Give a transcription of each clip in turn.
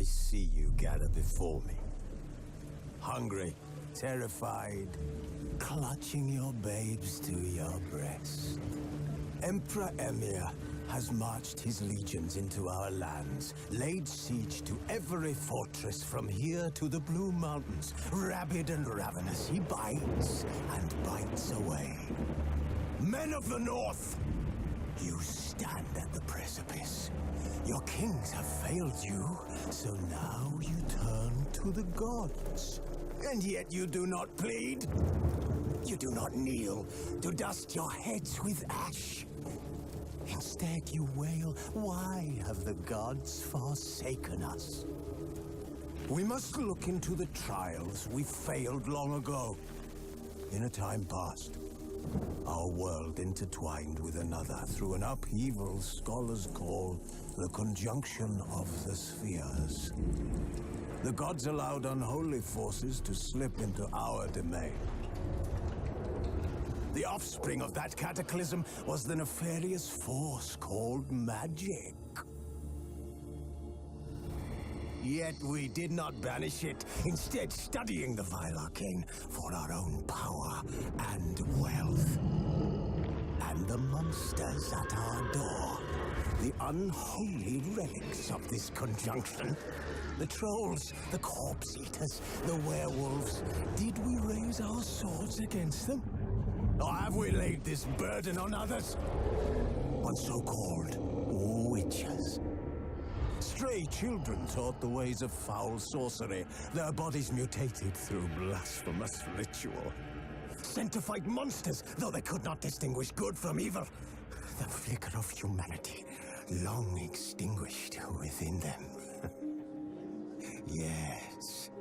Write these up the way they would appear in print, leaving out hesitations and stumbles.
I see you gather before me. Hungry, terrified, clutching your babes to your breast. Emperor Emir has marched his legions into our lands, laid siege to every fortress from here to the Blue Mountains. Rabid and ravenous, he bites and bites away. Men of the North, you stand at the precipice. Your kings have failed you, so now you turn to the gods. And yet you do not plead. You do not kneel to dust your heads with ash. Instead you wail, why have the gods forsaken us? We must look into the trials we failed long ago. In a time past, our world intertwined with another through an upheaval scholars call the conjunction of the spheres. The gods allowed unholy forces to slip into our domain. The offspring of that cataclysm was the nefarious force called magic. Yet we did not banish it, instead studying the vile arcane for our own power and wealth. And the monsters at our door, the unholy relics of this conjunction. The trolls, the corpse eaters, the werewolves. Did we raise our swords against them? Or have we laid this burden on others? On so-called witches. Stray children taught the ways of foul sorcery, their bodies mutated through blasphemous ritual. Sent to fight monsters, though they could not distinguish good from evil. The flicker of humanity, long extinguished within them. Yes,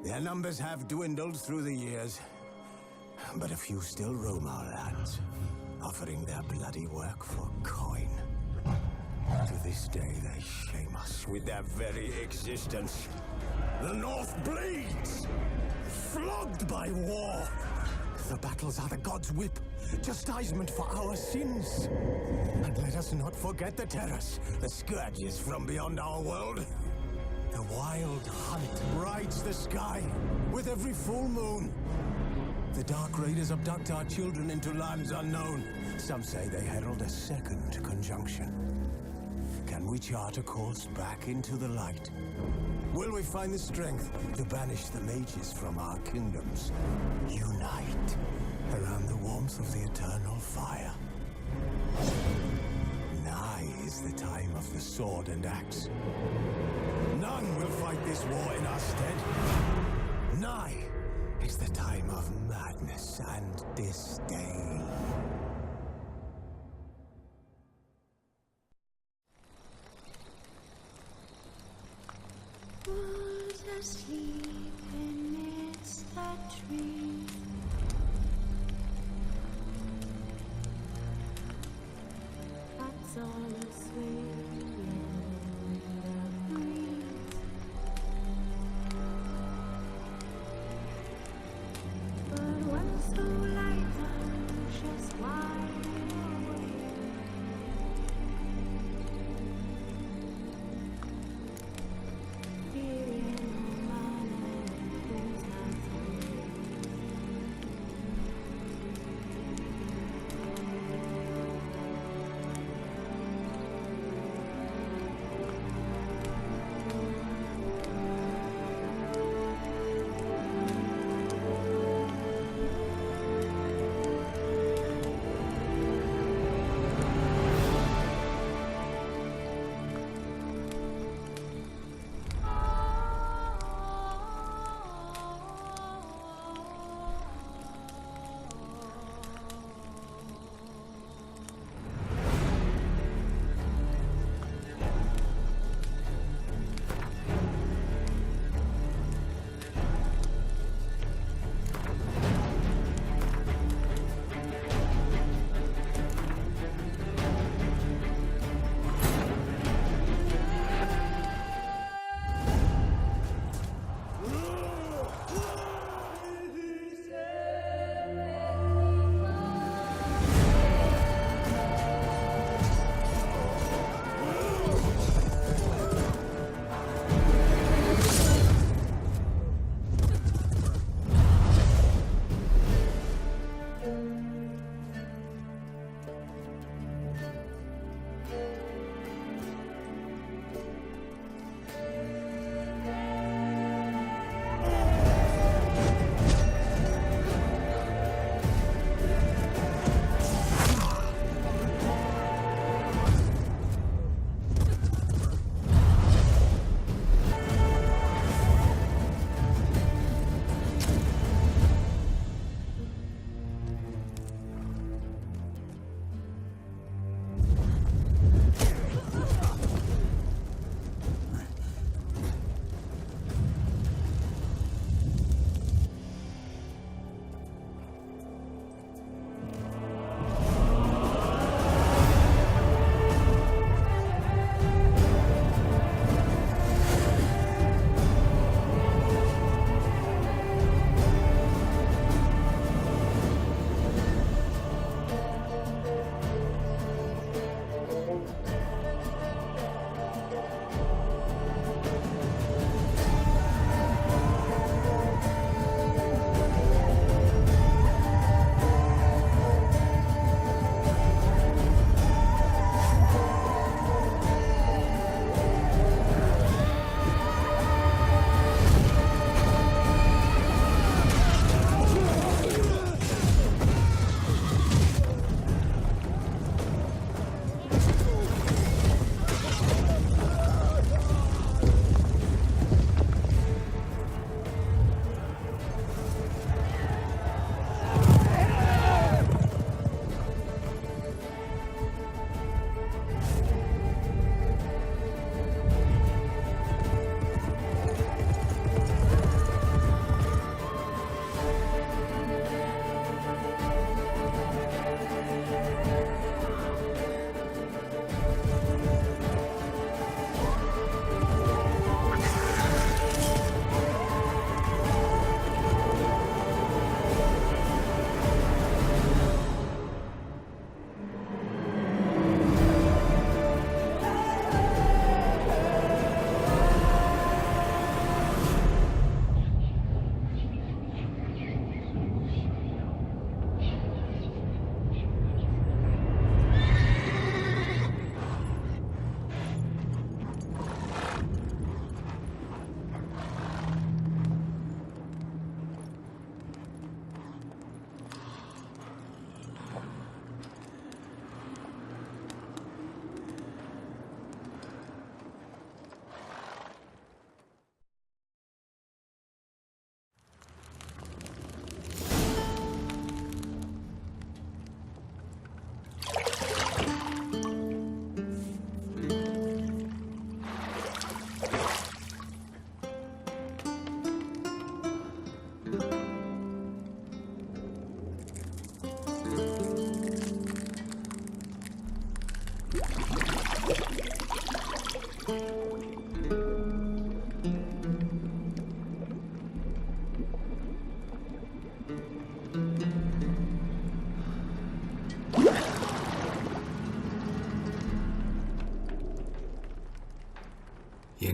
their numbers have dwindled through the years, but a few still roam our lands, offering their bloody work for coin. To this day, they shame us with their very existence. The North bleeds, flogged by war. The battles are the gods' whip, chastisement for our sins. And let us not forget the terrors, the scourges from beyond our world. The wild hunt rides the sky with every full moon. The Dark Raiders abduct our children into lands unknown. Some say they herald a second conjunction. Can we chart a course back into the light? Will we find the strength to banish the mages from our kingdoms? Unite around the warmth of the eternal fire. Nigh is the time of the sword and axe. None will fight this war in our stead. Nigh is the time of madness and disdain. Who's asleep amidst the trees? That's all asleep in the breeze. But when so light just wide awake, fearing no man who's not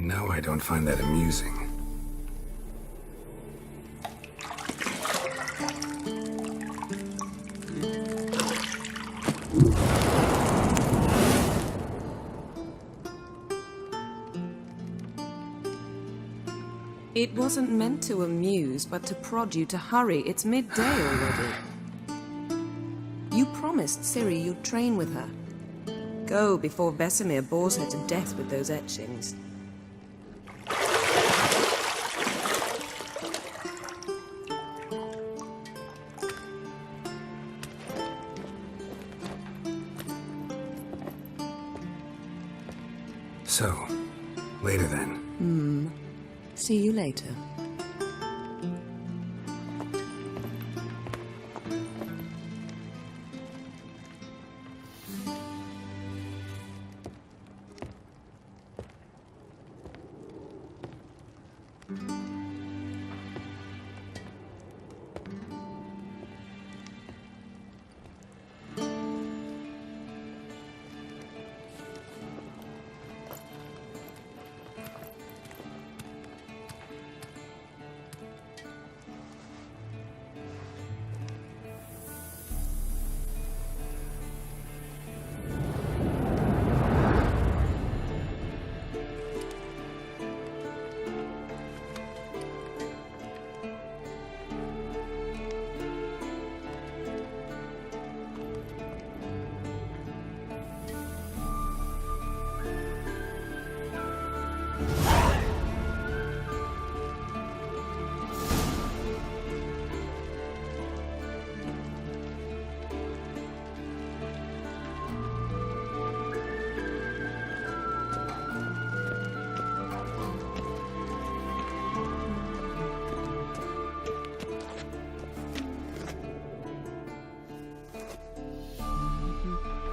know I don't find that amusing. It wasn't meant to amuse, but to prod you to hurry. It's midday already. You promised Ciri you'd train with her. Go before Vesemir bores her to death with those etchings. So, later then. See you later.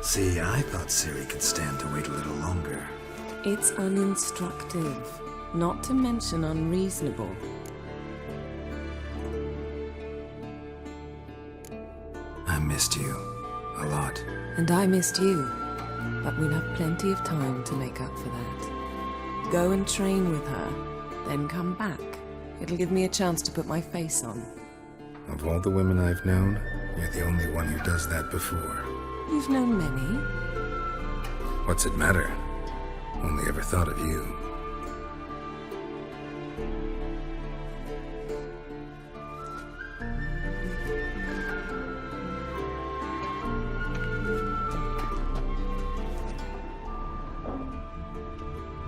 See, I thought Ciri could stand to wait a little longer. It's uninstructive, not to mention unreasonable. I missed you. A lot. And I missed you. But we'll have plenty of time to make up for that. Go and train with her, then come back. It'll give me a chance to put my face on. Of all the women I've known, you're the only one who does that before. You've known many. What's it matter? Only ever thought of you.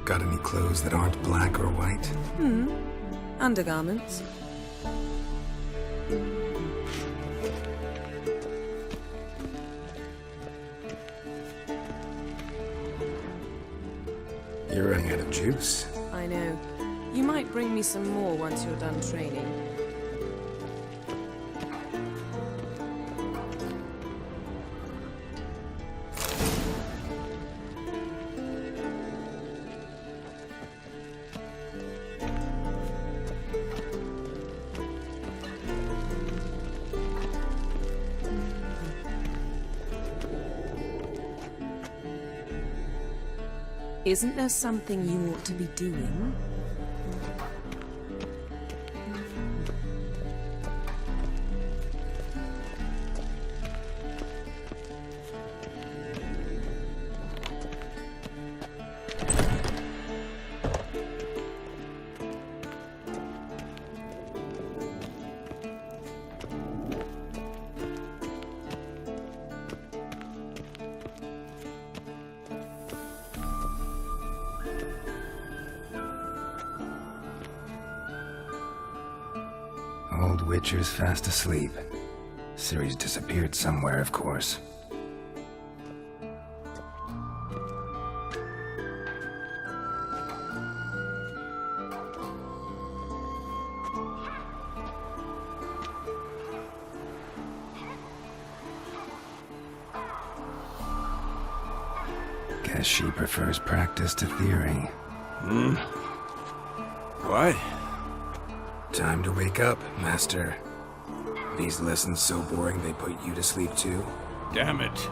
Got any clothes that aren't black or white? Undergarments. You're running out of juice. I know. You might bring me some more once you're done training. Isn't there something you ought to be doing? Old Witcher's fast asleep. Ciri's disappeared somewhere, of course. Guess she prefers practice to theory. What? Time to wake up, Master. These lessons so boring they put you to sleep too? Damn it.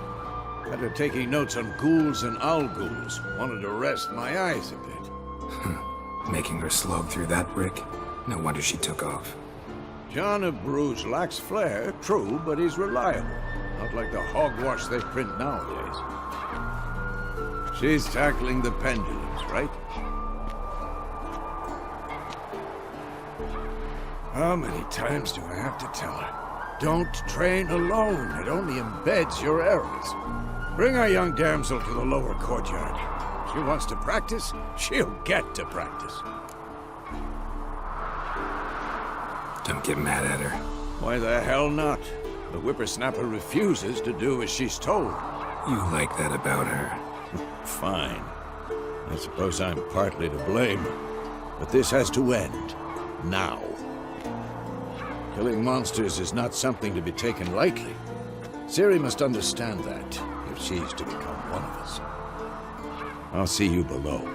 I've been taking notes on ghouls and owl ghouls. Wanted to rest my eyes a bit. Making her slog through that brick? No wonder she took off. John of Bruges lacks flair, true, but he's reliable. Not like the hogwash they print nowadays. She's tackling the pendulums, right? How many times do I have to tell her? Don't train alone. It only embeds your errors. Bring our young damsel to the lower courtyard. If she wants to practice, she'll get to practice. Don't get mad at her. Why the hell not? The whippersnapper refuses to do as she's told. You like that about her. Fine. I suppose I'm partly to blame. But this has to end. Now. Killing monsters is not something to be taken lightly. Ciri must understand that, if she's to become one of us. I'll see you below.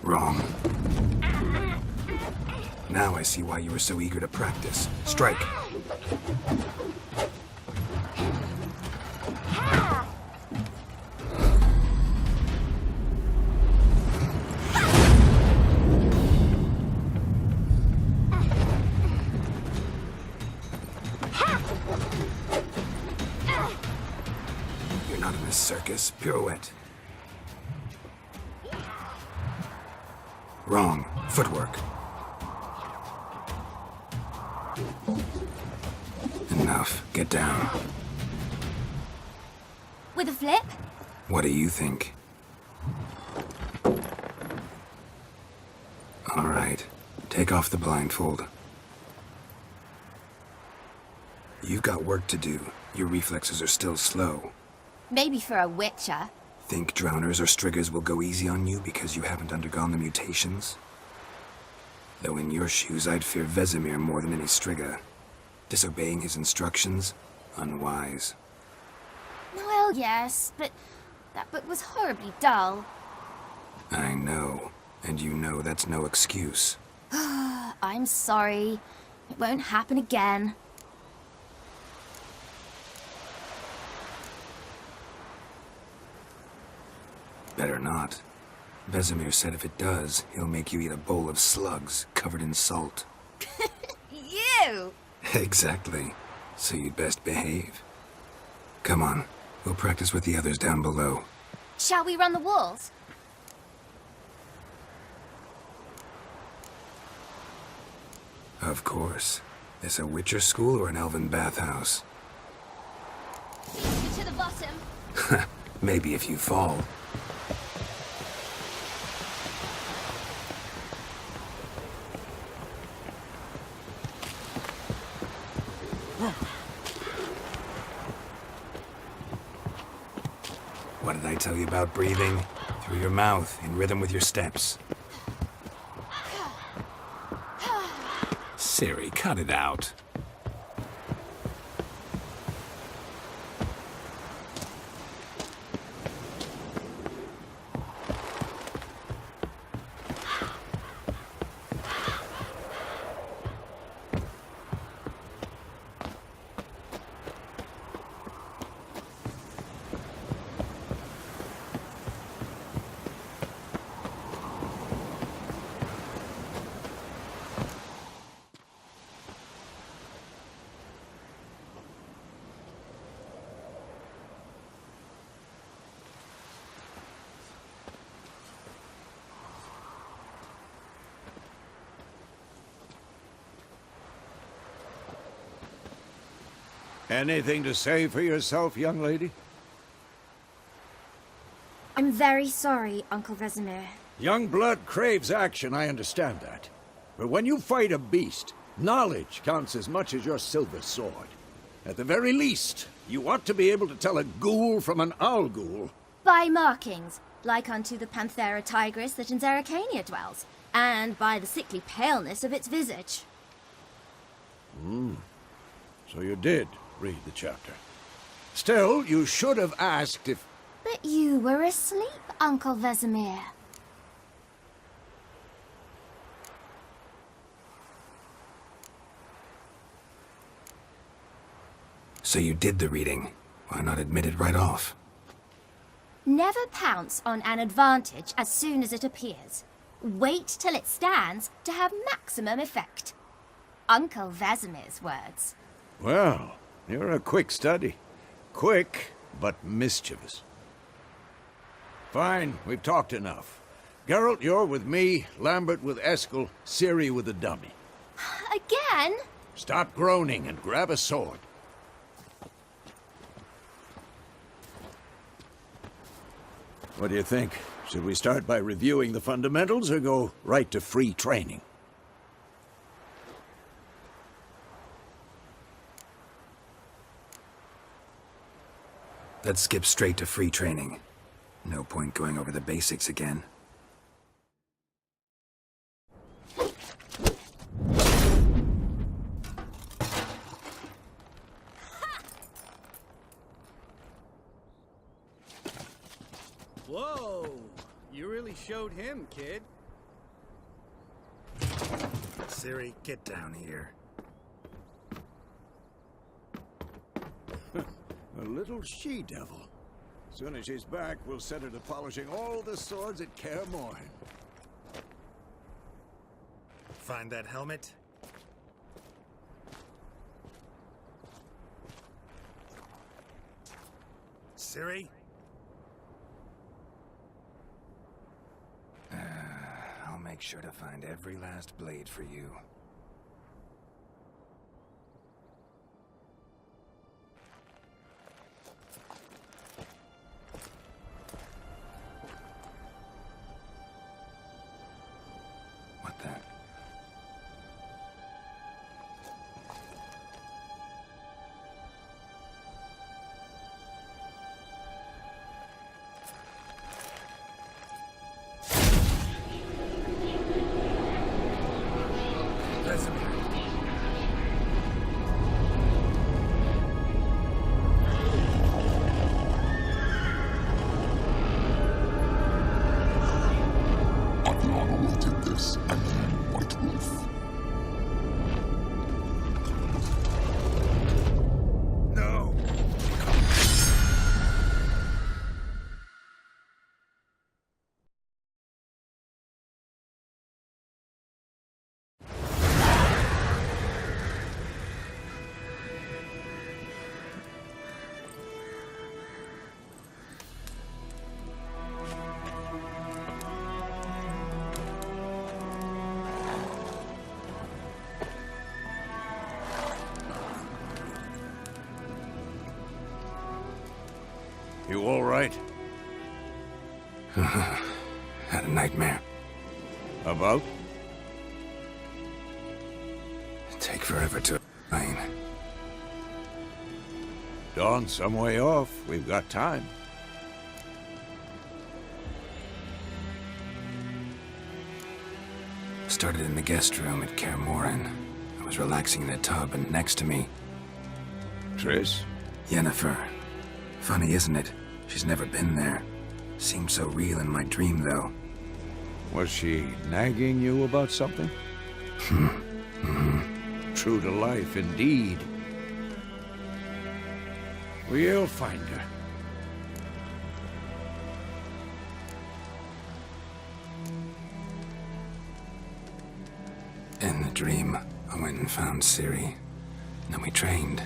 Wrong. Now I see why you were so eager to practice. Strike. You're not in a circus. Pirouette. Wrong. Footwork. Enough. Get down. With a flip? What do you think? All right. Take off the blindfold. You've got work to do. Your reflexes are still slow. Maybe for a witcher. Think drowners or striggers will go easy on you because you haven't undergone the mutations? Though in your shoes, I'd fear Vesemir more than any strigger. Disobeying his instructions? Unwise. Well, yes, but that book was horribly dull. I know. And you know that's no excuse. I'm sorry. It won't happen again. Better not. Vesemir said if it does, he'll make you eat a bowl of slugs covered in salt. You! Exactly. So you'd best behave. Come on. We'll practice with the others down below. Shall we run the walls? Of course. This a Witcher school or an elven bathhouse? Easy to the bottom. Maybe if you fall. What did I tell you about breathing? Through your mouth, in rhythm with your steps. Ciri, cut it out. Anything to say for yourself, young lady? I'm very sorry, Uncle Vesemir. Young blood craves action, I understand that. But when you fight a beast, knowledge counts as much as your silver sword. At the very least, you ought to be able to tell a ghoul from an owl ghoul. By markings, like unto the Panthera tigris that in Zerrikania dwells, and by the sickly paleness of its visage. So you did read the chapter. Still, you should have asked if... But you were asleep, Uncle Vesemir. So you did the reading. Why not admit it right off? Never pounce on an advantage as soon as it appears. Wait till it stands to have maximum effect. Uncle Vesemir's words. Well, you're a quick study. Quick, but mischievous. Fine, we've talked enough. Geralt, you're with me, Lambert with Eskel, Ciri with the dummy. Again? Stop groaning and grab a sword. What do you think? Should we start by reviewing the fundamentals or go right to free training? Let's skip straight to free training. No point going over the basics again. Whoa! You really showed him, kid. Ciri, get down here. A little she-devil. Soon as she's back, we'll set her to polishing all the swords at Kaer Morhen. Find that helmet? Ciri? I'll make sure to find every last blade for you. What the? You all right? Had a nightmare. About? Take forever to explain. Dawn's some way off. We've got time. Started in the guest room at Kaer Morhen. I was relaxing in a tub, and next to me, Triss? Yennefer. Funny, isn't it? She's never been there. Seemed so real in my dream, though. Was she nagging you about something? True to life, indeed. We'll find her. In the dream, I went and found Ciri. Then we trained.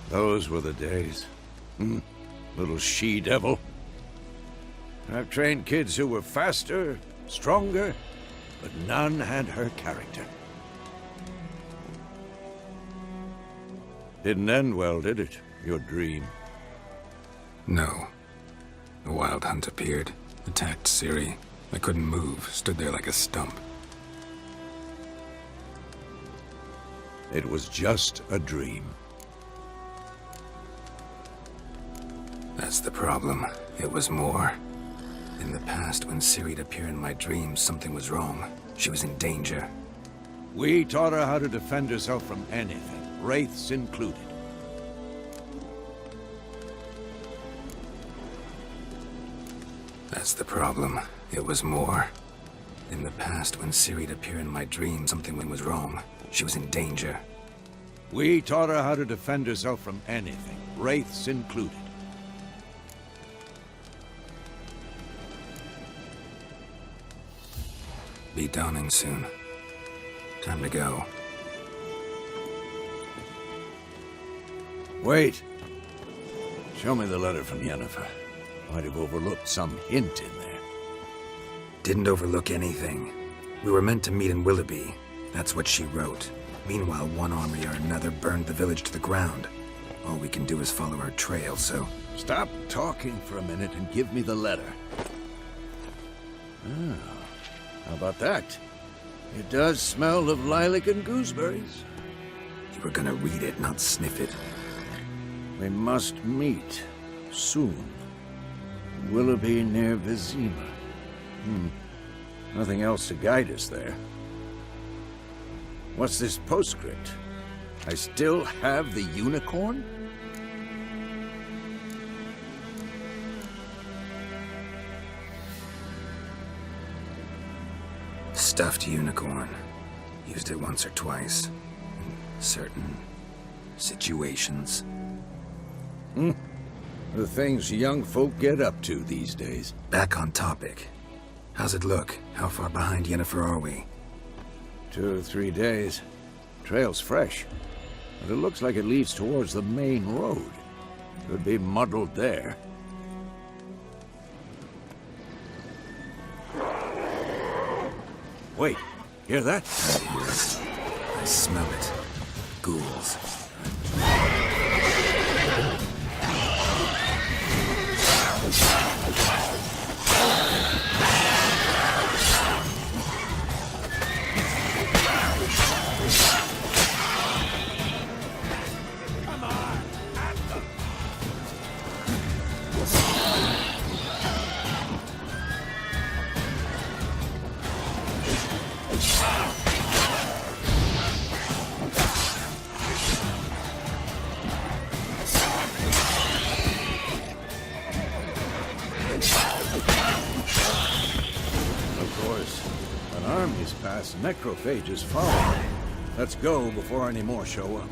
Those were the days. Little she-devil. I've trained kids who were faster, stronger, but none had her character. Didn't end well, did it? Your dream? No. The Wild Hunt appeared, attacked Ciri. I couldn't move, stood there like a stump. It was just a dream. That's the problem. It was more. In the past, when Ciri'd appear in my dreams, something was wrong. She was in danger. We taught her how to defend herself from anything, wraiths included. That's the problem. It was more. In the past, when Ciri'd appear in my dreams, something was wrong. She was in danger. We taught her how to defend herself from anything, wraiths included. Be dawning soon. Time to go. Wait. Show me the letter from Yennefer. Might have overlooked some hint in there. Didn't overlook anything. We were meant to meet in Willoughby. That's what she wrote. Meanwhile, one army or another burned the village to the ground. All we can do is follow her trail, so... Stop talking for a minute and give me the letter. Ah, how about that? It does smell of lilac and gooseberries. You were gonna read it, not sniff it. We must meet. Soon. Willoughby near Vizima. Nothing else to guide us there. What's this postscript? I still have the unicorn? Stuffed unicorn. Used it once or twice. In certain situations. The things young folk get up to these days. Back on topic. How's it look? How far behind Yennefer are we? 2 or 3 days. Trail's fresh, but it looks like it leads towards the main road. Could be muddled there. Wait, hear that? I hear it. I smell it. Ghouls. Necrophages follow. Let's go before any more show up.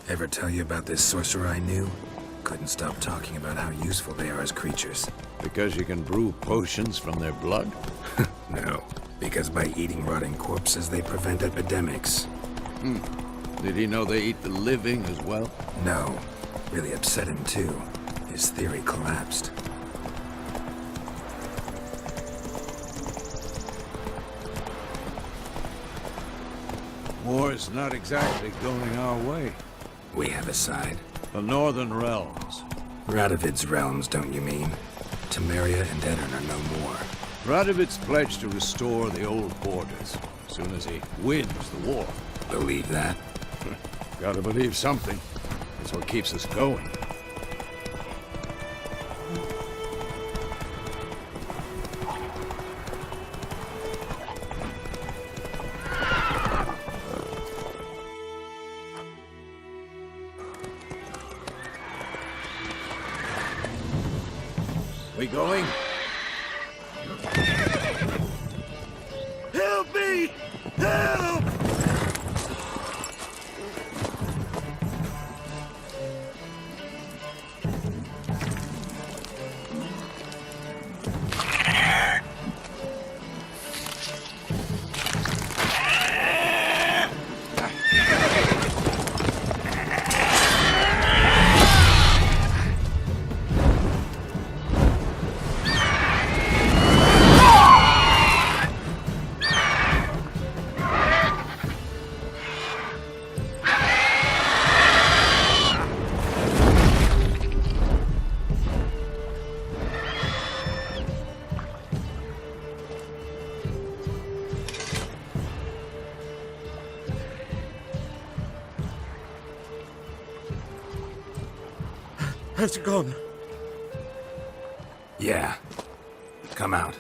Ever tell you about this sorcerer I knew? Couldn't stop talking about how useful they are as creatures. Because you can brew potions from their blood? No, because by eating rotting corpses, they prevent epidemics. Did he know they eat the living as well? No. Really upset him, too. His theory collapsed. War's not exactly going our way. We have a side. The Northern Realms. Radovid's realms, don't you mean? Temeria and Edirn are no more. Radovid's pledged to restore the old borders as soon as he wins the war. Believe that? Gotta believe something. That's what keeps us going. We going? Help me! Help! Has it gone? Yeah. Come out.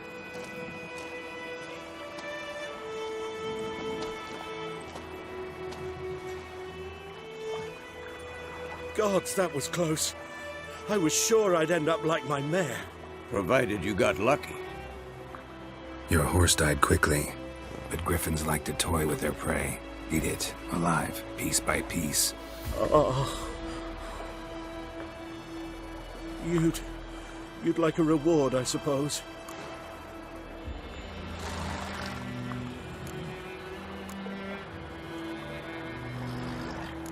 Gods, that was close. I was sure I'd end up like my mare. Provided you got lucky. Your horse died quickly, but griffins like to toy with their prey. Eat it, alive, piece by piece. Oh. You'd like a reward, I suppose.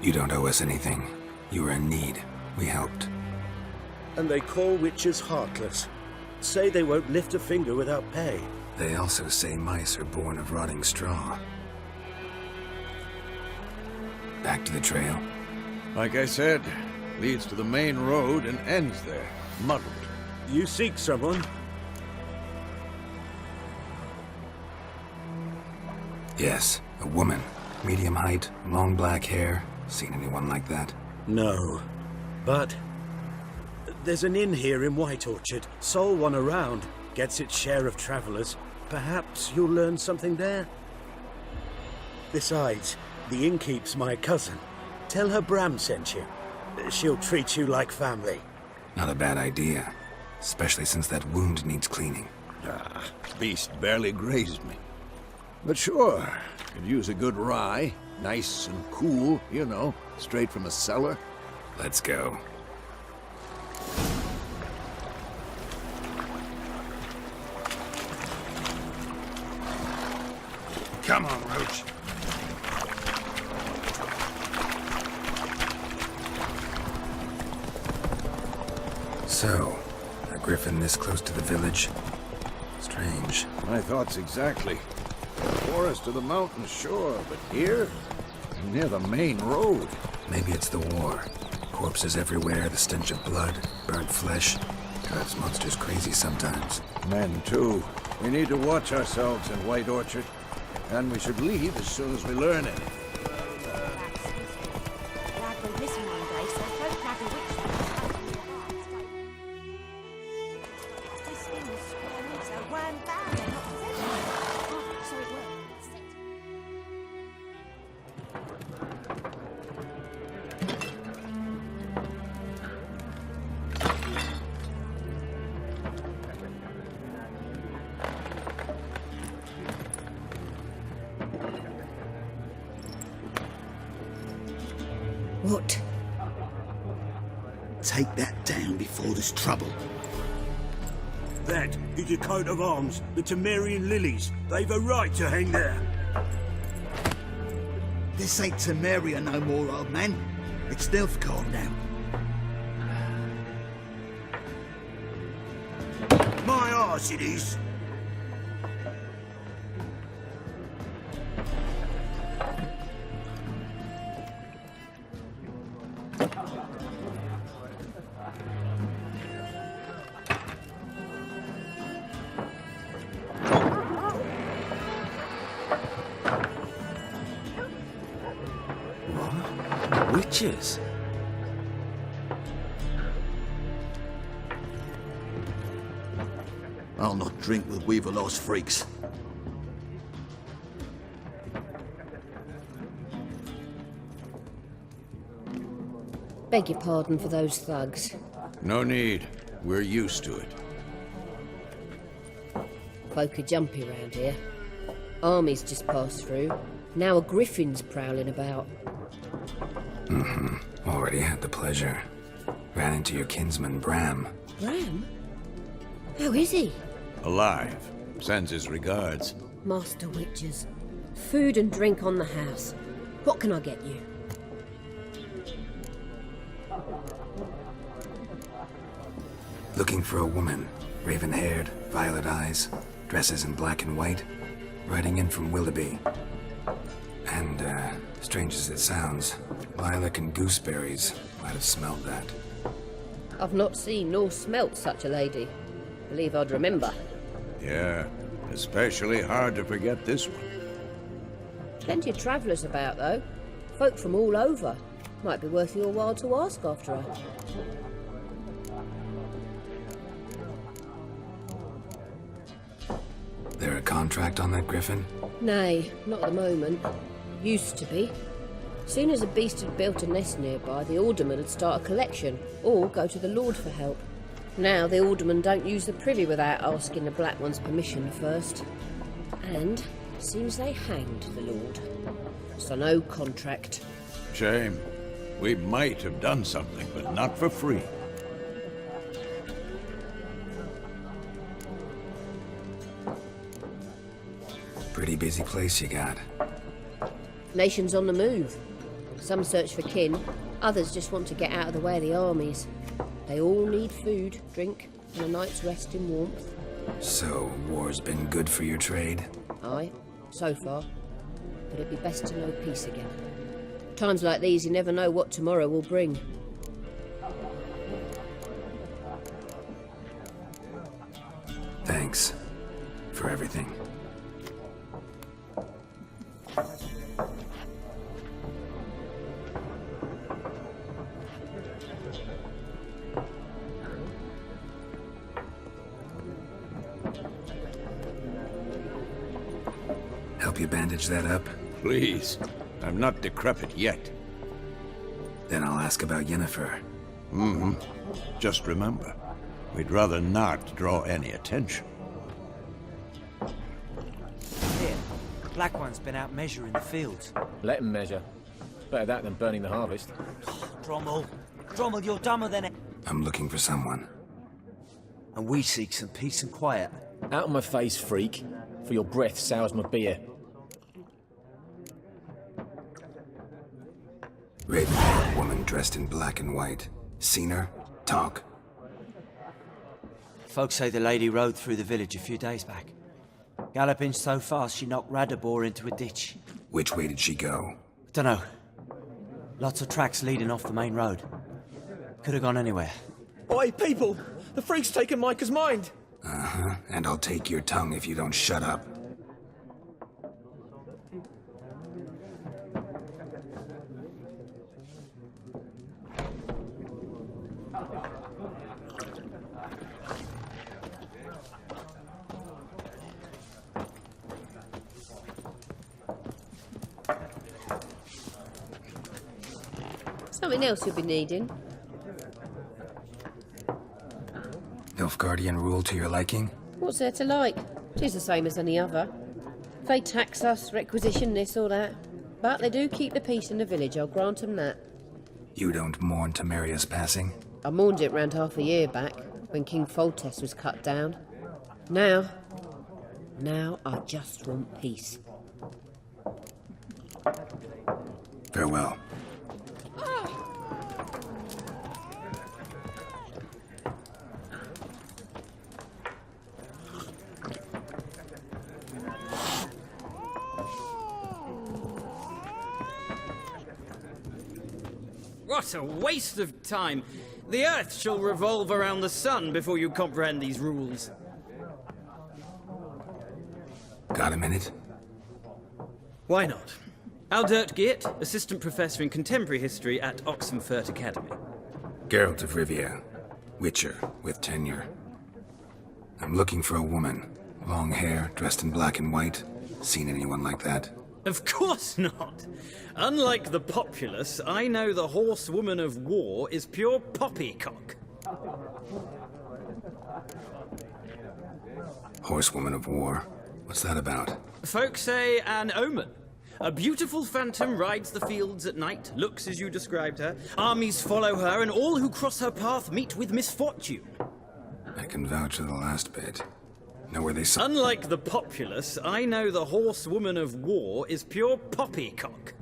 You don't owe us anything. You were in need. We helped. And they call witches heartless. Say they won't lift a finger without pay. They also say mice are born of rotting straw. Back to the trail. Like I said, leads to the main road and ends there, muddled. You seek someone? Yes, a woman. Medium height, long black hair. Seen anyone like that? No. But there's an inn here in White Orchard. Sole one around. Gets its share of travelers. Perhaps you'll learn something there? Besides, the innkeep's my cousin. Tell her Bram sent you. She'll treat you like family. Not a bad idea. Especially since that wound needs cleaning. Ah, beast barely grazed me. But sure, could use a good rye. Nice and cool, you know, straight from a cellar. Let's go. Come on, Roach. So, a griffin this close to the village? Strange. My thoughts exactly. The forest or the mountains, sure, but here? Near the main road. Maybe it's the war. Corpses everywhere, the stench of blood, burnt flesh. Drives monsters crazy sometimes. Men, too. We need to watch ourselves in White Orchard. And we should leave as soon as we learn anything. What? Take that down before there's trouble. That is your coat of arms, the Temerian lilies. They've a right to hang there. This ain't Temeria no more, old man. It's Nilfgaard now. My arse it is. Witches? I'll not drink with Weaverlost freaks. Beg your pardon for those thugs. No need. We're used to it. Folk are jumpy round here. Armies just passed through. Now a griffin's prowling about. Already had the pleasure. Ran into your kinsman, Bram. Bram? How is he? Alive. Sends his regards. Master witches. Food and drink on the house. What can I get you? Looking for a woman. Raven-haired, violet eyes, dresses in black and white. Riding in from Willoughby. And, strange as it sounds, Lilac and Gooseberries might have smelled that. I've not seen nor smelt such a lady. Believe I'd remember. Yeah, especially hard to forget this one. Plenty of travellers about, though. Folk from all over. Might be worth your while to ask after her. There a contract on that griffin? Nay, not at the moment. Used to be. Soon as a beast had built a nest nearby, the alderman would start a collection, or go to the Lord for help. Now the alderman don't use the privy without asking the Black One's permission first. And seems they hanged the Lord. So no contract. Shame. We might have done something, but not for free. Pretty busy place you got. Nations on the move. Some search for kin, others just want to get out of the way of the armies. They all need food, drink, and a night's rest in warmth. So, war's been good for your trade? Aye, so far. But it'd be best to know peace again. Times like these, you never know what tomorrow will bring. Thanks for everything. Help you bandage that up? Please. I'm not decrepit yet. Then I'll ask about Yennefer. Mm-hmm. Just remember, we'd rather not draw any attention. Here, the Black One's been out measuring the fields. Let him measure. Better that than burning the harvest. Drommel, you're dumber than it. I'm looking for someone. And we seek some peace and quiet. Out of my face, freak. For your breath sours my beer. Raven-haired woman dressed in black and white. Seen her? Talk. Folks say the lady rode through the village a few days back. Galloping so fast she knocked Radabor into a ditch. Which way did she go? Dunno. Lots of tracks leading off the main road. Could have gone anywhere. Oi, people! The freak's taken Micah's mind! Uh-huh, and I'll take your tongue if you don't shut up. Something else you'll be needing. Nilfgaardian rule to your liking? What's there to like? Tis the same as any other. They tax us, requisition this or that. But they do keep the peace in the village, I'll grant 'em that. You don't mourn Temeria's passing? I mourned it round half a year back, when King Foltest was cut down. Now I just want peace. Farewell. What a waste of time! The Earth shall revolve around the sun before you comprehend these rules. Got a minute? Why not? Aldert Geert, Assistant Professor in Contemporary History at Oxenfurt Academy. Geralt of Rivia. Witcher, with tenure. I'm looking for a woman. Long hair, dressed in black and white. Seen anyone like that? Of course not! Unlike the populace, I know the horsewoman of war is pure poppycock. Horsewoman of war? What's that about? Folk say an omen. A beautiful phantom rides the fields at night, looks as you described her. Armies follow her, and all who cross her path meet with misfortune. I can vouch for the last bit. Know where they saw. Unlike the populace, I know the horsewoman of war is pure poppycock.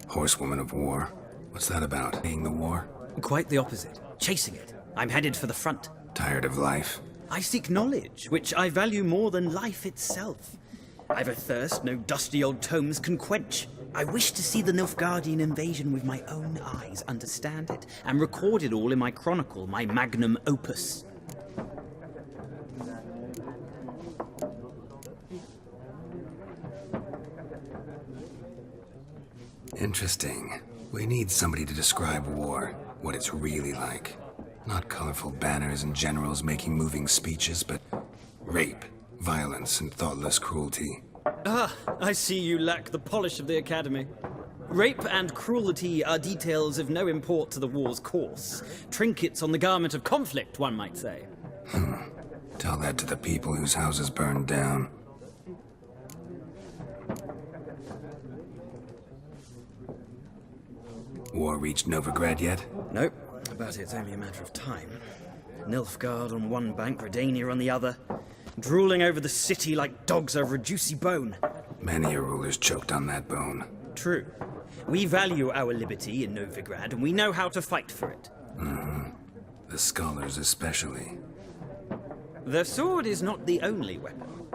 Horsewoman of war? What's that about? Being the war? Quite the opposite. Chasing it. I'm headed for the front. Tired of life? I seek knowledge, which I value more than life itself. I've a thirst no dusty old tomes can quench. I wish to see the Nilfgaardian invasion with my own eyes, understand it, and record it all in my chronicle, my magnum opus. Interesting. We need somebody to describe war, what it's really like. Not colorful banners and generals making moving speeches, but rape, violence, and thoughtless cruelty. Ah, I see you lack the polish of the Academy. Rape and cruelty are details of no import to the war's course. Trinkets on the garment of conflict, one might say. Tell that to the people whose houses burned down. War reached Novigrad yet? Nope, but it's only a matter of time. Nilfgaard on one bank, Redania on the other, drooling over the city like dogs over a juicy bone. Many a ruler's choked on that bone. True. We value our liberty in Novigrad, and we know how to fight for it. The scholars especially. The sword is not the only weapon.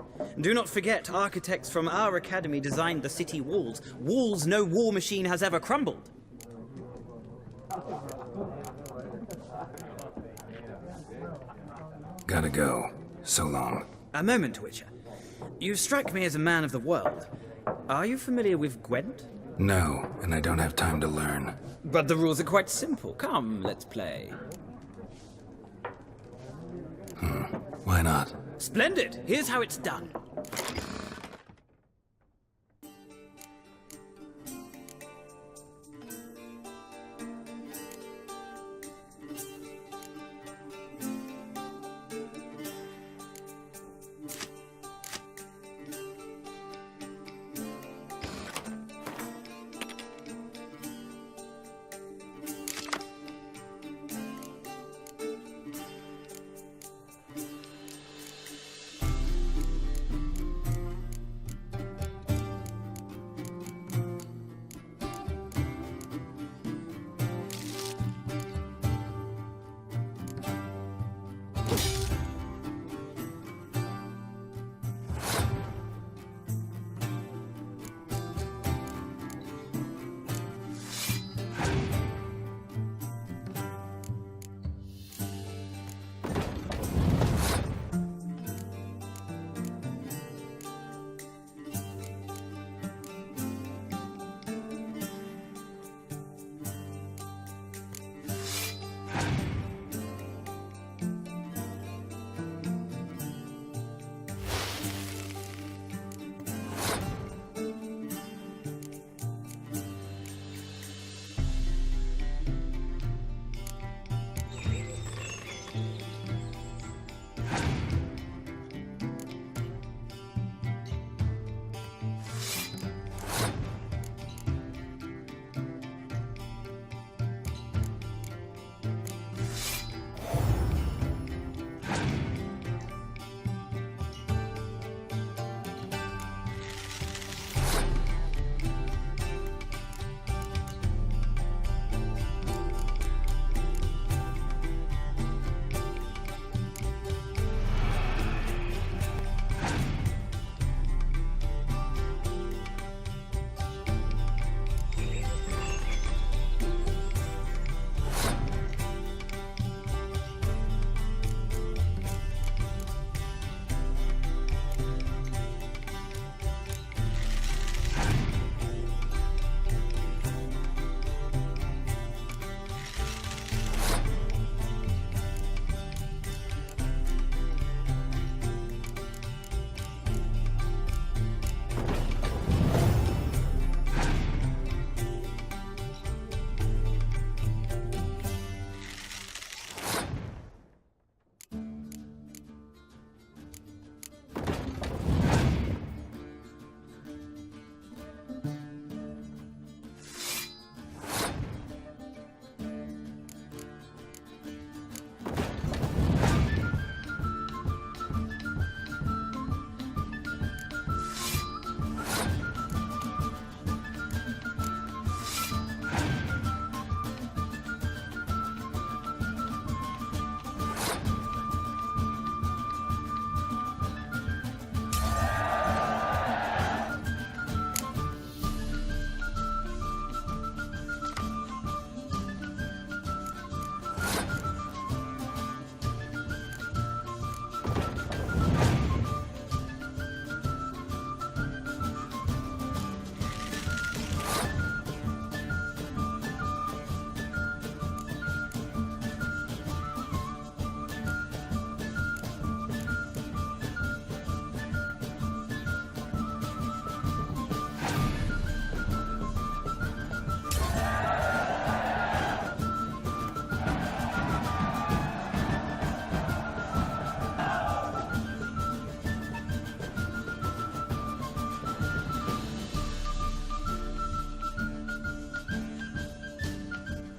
Do not forget, architects from our academy designed the city walls. Walls no war machine has ever crumbled. Gotta go. So long. A moment, Witcher. You strike me as a man of the world. Are you familiar with Gwent? No, and I don't have time to learn. But the rules are quite simple. Come, let's play. Why not? Splendid! Here's how it's done.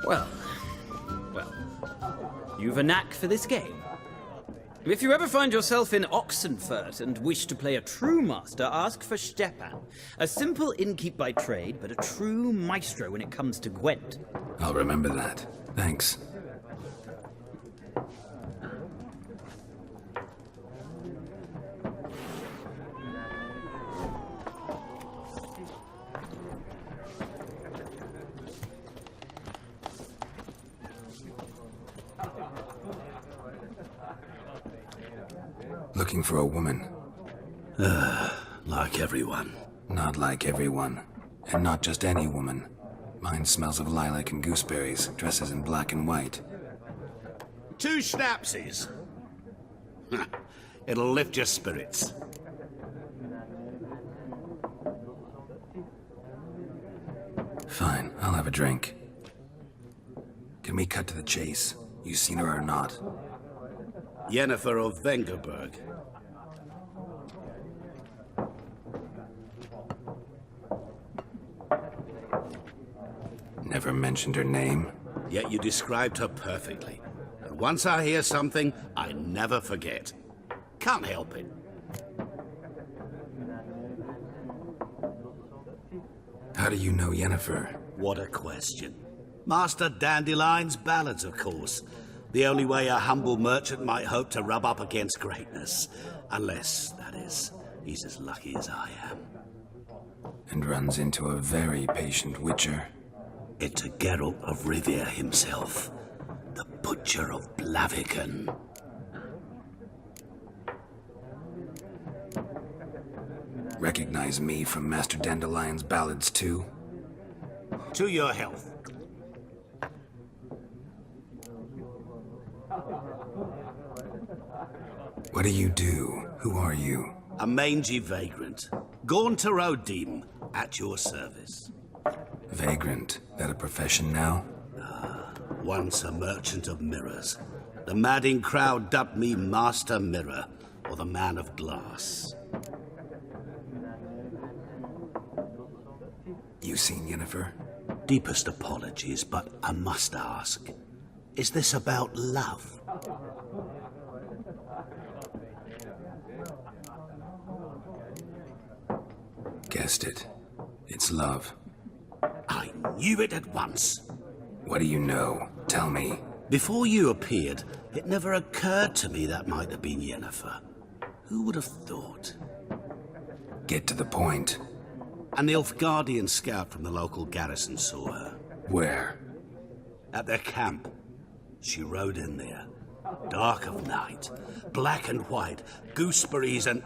Well, you've a knack for this game. If you ever find yourself in Oxenfurt and wish to play a true master, ask for Stepan. A simple innkeep by trade, but a true maestro when it comes to Gwent. I'll remember that. Thanks. Looking for a woman. Like everyone. Not like everyone. And not just any woman. Mine smells of lilac and gooseberries, dresses in black and white. 2 schnapsies. It'll lift your spirits. Fine, I'll have a drink. Can we cut to the chase? You seen her or not? Yennefer of Vengerberg. Never mentioned her name. Yet you described her perfectly. And once I hear something, I never forget. Can't help it. How do you know Yennefer? What a question. Master Dandelion's ballads, of course. The only way a humble merchant might hope to rub up against greatness. Unless, that is, he's as lucky as I am. And runs into a very patient witcher. It's a Geralt of Rivia himself. The Butcher of Blaviken. Recognize me from Master Dandelion's ballads, too? To your health. What do you do? Who are you? A mangy vagrant. Gaunter Odim, at your service. Vagrant? That a profession now? Once a merchant of mirrors. The madding crowd dubbed me Master Mirror, or the Man of Glass. You seen Yennefer? Deepest apologies, but I must ask. Is this about love? Guessed it. It's love. I knew it at once. What do you know? Tell me. Before you appeared, it never occurred to me that might have been Yennefer. Who would have thought? Get to the point. An Nilfgaardian scout from the local garrison saw her. Where? At their camp. She rode in there. Dark of night. Black and white. Gooseberries and...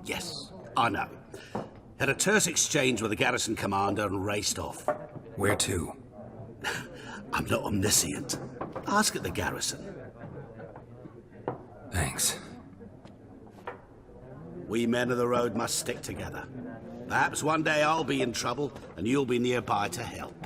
Yes, I know. Had a terse exchange with the garrison commander and raced off. Where to? I'm not omniscient. Ask at the garrison. Thanks. We men of the road must stick together. Perhaps one day I'll be in trouble and you'll be nearby to help.